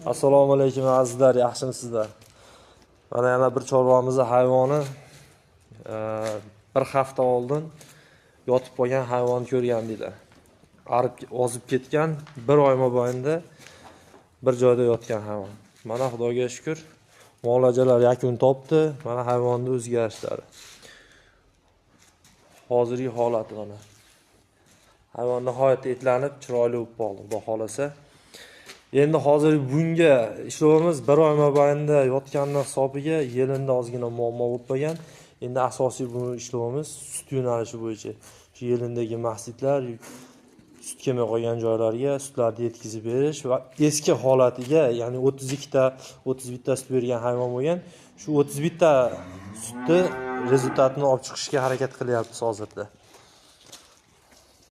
Assalomu alaykum azizlar, yaxshimisizlar? Mana yana bir chorvamizning hayvoni bir hafta oldin yotib qolgan hayvonni ko'rgandinglar. Ozib ketgan, bir oy mobaynida bir joyda yotgan hayvon. Mana Xudoga shukr, muolajalar yakun topdi. Mana hayvonning o'zgarishlari. Hozirgi holati mana. Hayvon nihoyatda etlanib, chiroyli bo'lib qoldi, xudo xolasa. Endi hozir bunga ishlovimiz bir oy mobaynida yotganlar hisobiga yelinda ozgina muammo bo'lib qolgan. Endi asosiy bu ishlovimiz sut yo'nalishi bo'yicha. Shu yelindagi mahsulotlar sut kelmay qolgan joylarga sutlarni yetkazib berish va eski holatiga, ya'ni 31 ta sut bergan hayvon bo'lgan. Shu 31 ta sutni rezultatini olib chiqishga harakat qilyapmiz hozirda.